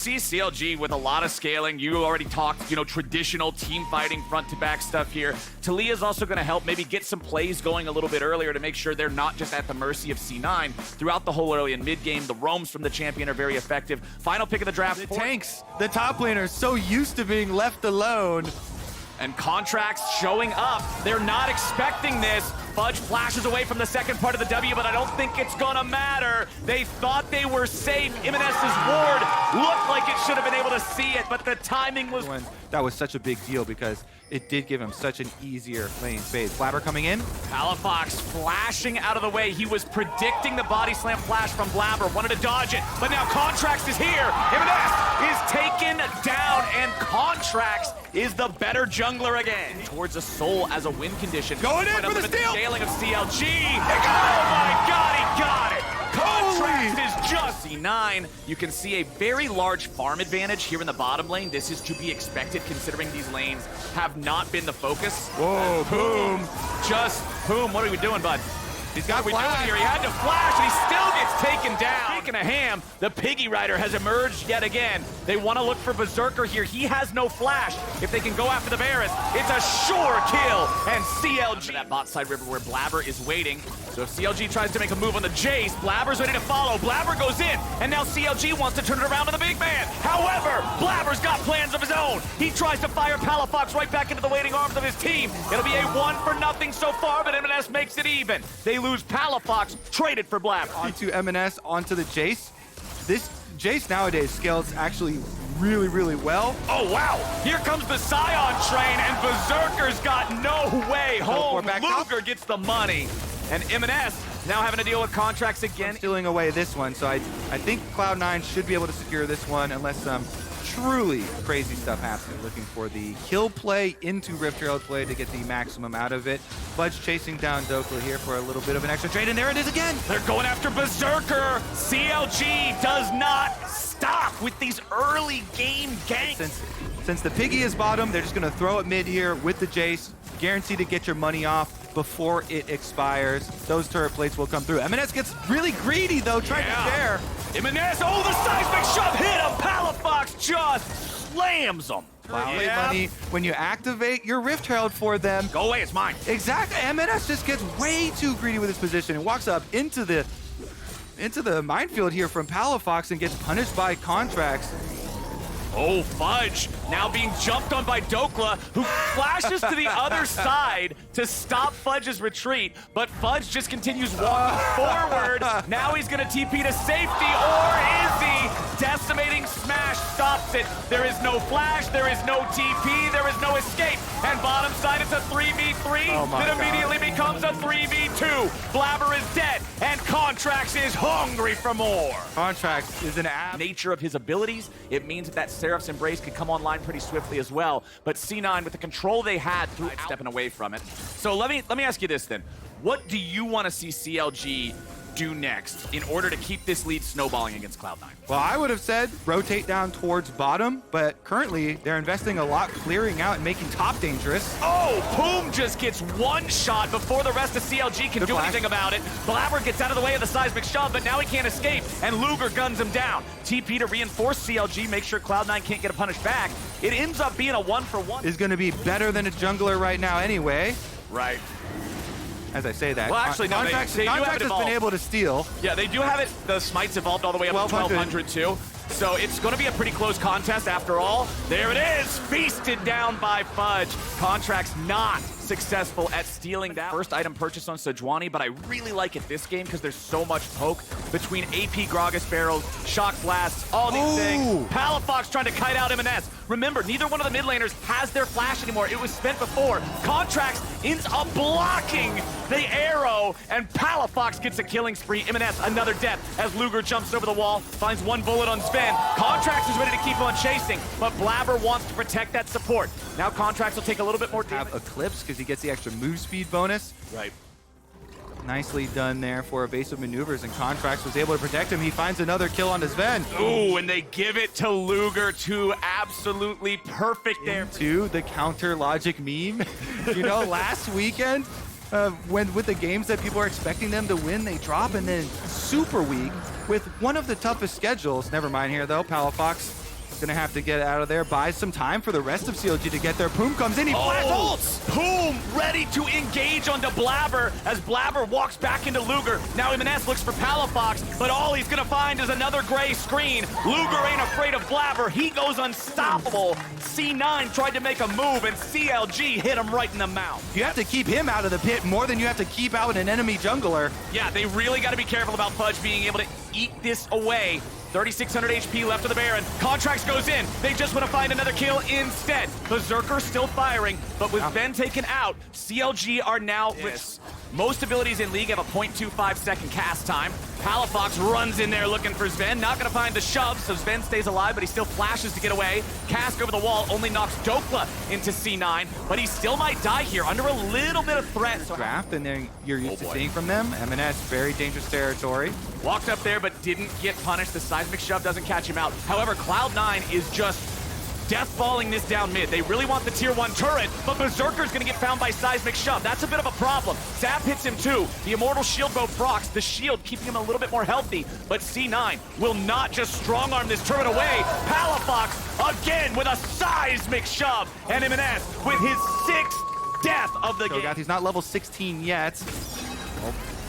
See CLG with a lot of scaling. You already talked, traditional team fighting front-to-back stuff here. Talia's also going to help maybe get some plays going a little bit earlier to make sure they're not just at the mercy of C9 throughout the whole early and mid-game. The roams from the champion are very effective. Final pick of the draft. The tanks, the top laners, so used to being left alone. And Contracts showing up. They're not expecting this. Fudge flashes away from the second part of the W, but I don't think it's gonna matter. They thought they were safe. Imanes's ward looked like it should have been able to see it, but the timing was... That was such a big deal because it did give him such an easier lane phase. Blabber coming in. Palafox flashing out of the way. He was predicting the body slam flash from Blabber, wanted to dodge it, but now Contracts is here. Imanes is taken down, and Contracts is the better jungler again. Towards a soul as a win condition. Going in for the steal! Scaling of CLG. Oh my god, he got it! Contracts is just C9. You can see a very large farm advantage here in the bottom lane. This is to be expected considering these lanes have not been the focus. Whoa, boom. Just boom. What are we doing, bud? He's got flash. Here. He had to flash, and he still gets taken down. Taking a ham, the Piggy Rider has emerged yet again. They want to look for Berserker here. He has no flash. If they can go after the Varus, it's a sure kill. And CLG, that bot side river where Blabber is waiting. So if CLG tries to make a move on the Jace, Blabber's ready to follow. Blabber goes in, and now CLG wants to turn it around to the big man. However, Blabber's got plans of his own. He tries to fire Palafox right back into the waiting arms of his team. It'll be a 1-0 so far, but M&S makes it even. They lose Palafox, traded for Blabber. Onto M&S, onto the Jace. This Jace nowadays scales actually really, really well. Oh, wow. Here comes the Scion train, and Berserker's got no way home. Luger gets the money. And M&S now having to deal with Contracts again. Stealing away this one, so I think Cloud9 should be able to secure this one unless some truly crazy stuff happens. Looking for the kill play into Rift Herald play to get the maximum out of it. Fudge chasing down Dokla here for a little bit of an extra trade, and there it is again. They're going after Berserker. CLG does not stop with these early game ganks. Since the Piggy is bottom, they're just going to throw it mid here with the Jace. Guaranteed to get your money off before it expires. Those turret plates will come through. M&S gets really greedy though, trying to share. M&S, oh, the seismic shove hit him. Palafox just slams him. Wow, money. When you activate your Rift Herald for them. Go away, it's mine. Exactly. M&S just gets way too greedy with his position and walks up into the minefield here from Palafox and gets punished by Contracts. Oh, Fudge now being jumped on by Dokla, who flashes to the other side to stop Fudge's retreat, but Fudge just continues walking forward. Now he's going to TP to safety, or is he? Decimating Smash stops it. There is no flash, there is no TP, there is no escape. And bottom side, it's a 3v3 that immediately becomes a 3v2. Blabber is dead, and Contracts is hungry for more. Contracts is an nature of his abilities. It means that Seraph's Embrace could come online pretty swiftly as well, but C9 with the control they had through stepping away from it. So let me ask you this then. What do you want to see CLG do next in order to keep this lead snowballing against Cloud9? Well, I would have said rotate down towards bottom, but currently they're investing a lot clearing out and making top dangerous. Oh, Boom just gets one shot before the rest of CLG can do anything about it. Blabber gets out of the way of the seismic shove, but now he can't escape, and Luger guns him down. TP to reinforce CLG, make sure Cloud9 can't get a punish back. It ends up being a 1-for-1. Is going to be better than a jungler right now anyway. Right. As I say that, well, actually, no, Contracts has been able to steal. Yeah, they do have it. The smites evolved all the way up to 1200 too. So it's going to be a pretty close contest after all. There it is, feasted down by Fudge. Contracts not successful at stealing that first item purchase on Sejuani, but I really like it this game because there's so much poke between AP Gragas barrels, shock blasts, all these things. Palafox trying to kite out M&S. Remember, neither one of the mid laners has their flash anymore. It was spent before. Contracts ends up blocking the arrow, and Palafox gets a killing spree. M&S, another death as Luger jumps over the wall, finds one bullet on Sven. Contracts is ready to keep on chasing, but Blabber wants to protect that support. Now Contracts will take a little bit more damage. Have Eclipse because he gets the extra move speed bonus. Right. Nicely done there for evasive maneuvers, and Contracts was able to protect him. He finds another kill on his Sven. Ooh, and they give it to Luger, too. Absolutely perfect there. To the counter logic meme. You know, last weekend, with the games that people are expecting them to win, they drop, and then super weak with one of the toughest schedules. Never mind here, though. Palafox gonna have to get out of there, buy some time for the rest of CLG to get there. Poom comes in, he flash ults! Poom ready to engage onto Blabber as Blabber walks back into Luger. Now M&S looks for Palafox, but all he's gonna find is another gray screen. Luger ain't afraid of Blabber. He goes unstoppable. C9 tried to make a move, and CLG hit him right in the mouth. You have to keep him out of the pit more than you have to keep out an enemy jungler. Yeah, they really got to be careful about Fudge being able to eat this away. 3,600 HP left of the Baron. Contracts goes in. They just want to find another kill instead. Berserker still firing, but with Ben taken out, CLG are now... Most abilities in League have a 0.25 second cast time. Palafox runs in there looking for Sven. Not going to find the shove, so Sven stays alive, but he still flashes to get away. Cask over the wall only knocks Dokla into C9, but he still might die here under a little bit of threat. Draft, and then you're used to seeing from them. M&S, very dangerous territory. Walked up there, but didn't get punished. The seismic shove doesn't catch him out. However, Cloud9 is just death-balling this down mid. They really want the tier 1 turret, but Berserker's gonna get found by seismic shove. That's a bit of a problem. Zap hits him too. The immortal shield bow procs, the shield keeping him a little bit more healthy, but C9 will not just strong-arm this turret away. Palafox again with a seismic shove, and M&S with his 6th death of the game. He's not level 16 yet.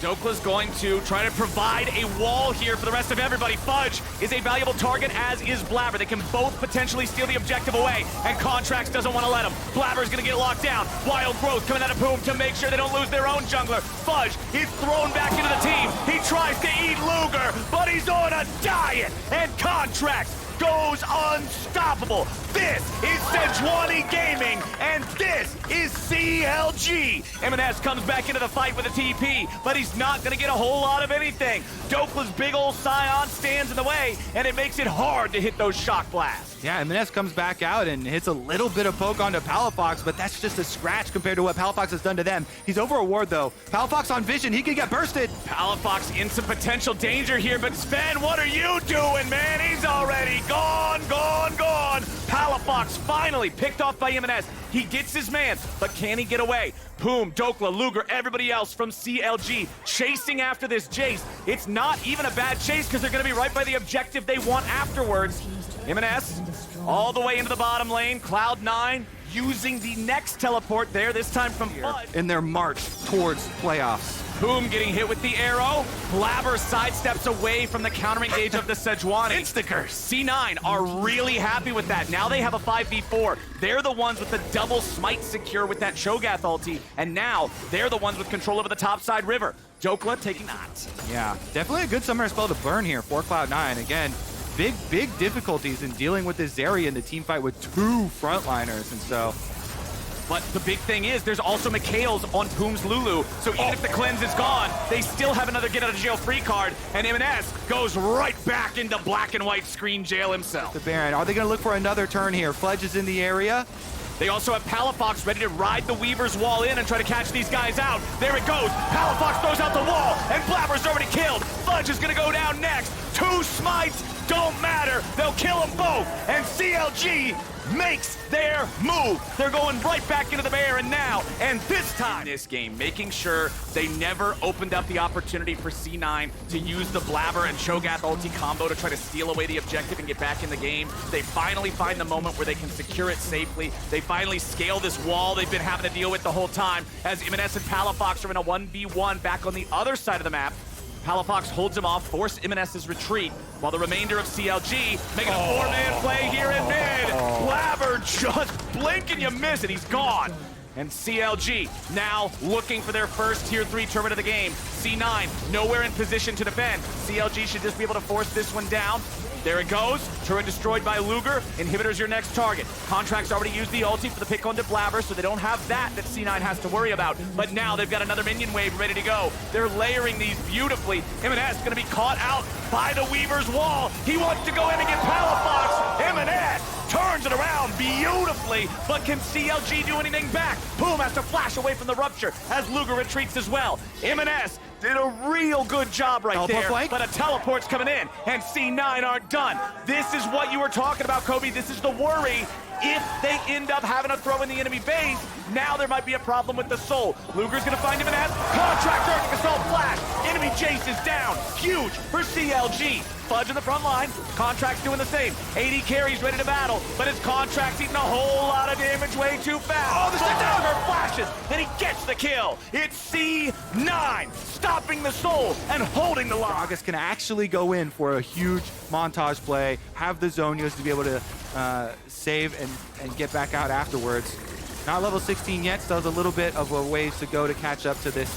Dokla's going to try to provide a wall here for the rest of everybody. Fudge is a valuable target, as is Blabber. They can both potentially steal the objective away, and Contracts doesn't want to let him. Blabber's going to get locked down. Wild Growth coming out of Poom to make sure they don't lose their own jungler. Fudge is thrown back into the team. He tries to eat Luger, but he's on a diet, and Contracts goes unstoppable. This is Sejuani Gaming, and this is CLG. M&S comes back into the fight with a TP, but he's not going to get a whole lot of anything. Dokla's big old Scion stands in the way, and it makes it hard to hit those shock blasts. Yeah, M&S comes back out and hits a little bit of poke onto Palafox, but that's just a scratch compared to what Palafox has done to them. He's over a ward, though. Palafox on vision, he could get bursted. Palafox in some potential danger here, but Sven, what are you doing, man? He's already gone. Palafox finally picked off by M&S. He gets his man, but can he get away? Poom, Dokla, Luger, everybody else from CLG chasing after this Jace. It's not even a bad chase because they're going to be right by the objective they want afterwards. M&S all the way into the bottom lane. Cloud9 using the next teleport there, this time from Fudge. In their march towards playoffs. Poom getting hit with the arrow. Blabber sidesteps away from the counter engage of the Sejuani. Instacurse. C9 are really happy with that. Now they have a 5v4. They're the ones with the double smite secure with that Cho'Gath ulti, and now they're the ones with control over the topside river. Dokla taking that. Yeah, definitely a good summoner spell to burn here for Cloud9. Again, big difficulties in dealing with this area in the team fight with 2 frontliners, and so... But the big thing is, there's also Mikhail's on Poom's Lulu, so even if the cleanse is gone, they still have another get-out-of-jail-free card, and M&S goes right back into black and white screen jail himself. The Baron, are they going to look for another turn here? Fudge is in the area. They also have Palafox ready to ride the Weaver's wall in and try to catch these guys out. There it goes. Palafox throws out the wall, and Blabber's already killed. Fudge is going to go down next. 2 smites don't matter. They'll kill them both, and CLG makes their move. They're going right back into the Baron now, and this time this game, making sure they never opened up the opportunity for C9 to use the Blabber and Cho'Gath ulti combo to try to steal away the objective and get back in the game. They finally find the moment where they can secure it safely. They finally scale this wall they've been having to deal with the whole time, as M&S and Palafox are in a 1v1 back on the other side of the map. Palafox holds him off, force M&S's retreat, while the remainder of CLG making a 4-man play here in mid. Blabber just blink and you miss it, he's gone. And CLG now looking for their first tier 3 tournament of the game. C9 nowhere in position to defend. CLG should just be able to force this one down. There it goes. Turret destroyed by Luger. Inhibitor's your next target. Contracts already used the ulti for the pick onto Blabber, so they don't have that C9 has to worry about. But now they've got another minion wave ready to go. They're layering these beautifully. M&S going to be caught out by the Weaver's wall. He wants to go in and get Palafox. M&S turns it around beautifully, but can CLG do anything back? Poom has to flash away from the rupture as Luger retreats as well. M&S did a real good job right there, but a teleport's coming in, and C9 aren't done. This is what you were talking about, Kobe. This is the worry. If they end up having to throw in the enemy base, now there might be a problem with the soul. Luger's gonna find him in that. Contract Arctic Assault Flash. Enemy Jace is down. Huge for CLG. Fudge in the front line. Contract's doing the same. AD carries ready to battle, but his Contract's eating a whole lot of damage way too fast. Oh, the Berserker flashes, then he gets the kill. It's C9, stopping the soul and holding the line. August can actually go in for a huge montage play, have the Zonias to be able to save and get back out afterwards. Not level 16 yet, still has a little bit of a ways to go to catch up to this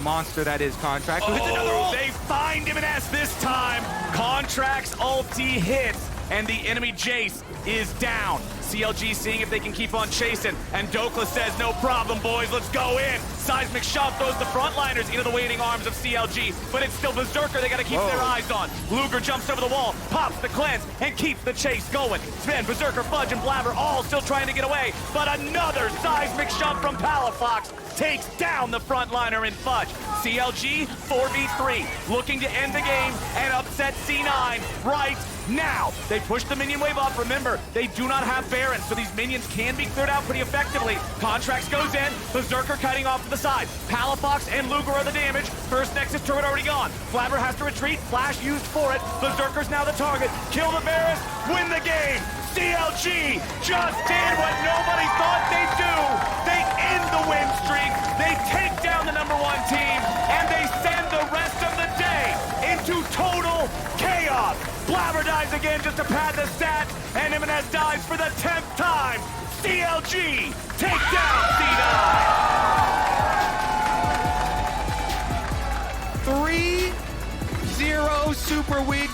monster that is Contract. Who hits another ult. They find him in S this time. Contract's ulti hits, and the enemy Jace is down. CLG seeing if they can keep on chasing, and Dokla says, no problem, boys, let's go in. Seismic shove throws the frontliners into the waiting arms of CLG, but it's still Berserker they gotta keep their eyes on. Luger jumps over the wall, pops the cleanse, and keeps the chase going. Sven, Berserker, Fudge, and Blabber all still trying to get away, but another seismic shove from Palafox takes down the frontliner in Fudge. CLG 4v3, looking to end the game and upset C9 right now. They push the minion wave up. Remember, they do not have Baron, so these minions can be cleared out pretty effectively. Contracts goes in, Berserker cutting off to the side. Palafox and Luger are the damage. First Nexus turret already gone. Flabber has to retreat, flash used for it. Berserker's now the target. Kill the Varus, win the game. CLG just did what nobody thought they'd do. They end the win streak, they take down the #1 team, and they send the rest of the day into total chaos. Blabber dies again just to pad the stats, and Jimenez dies for the 10th time. CLG take down C9. 3-0 super weak.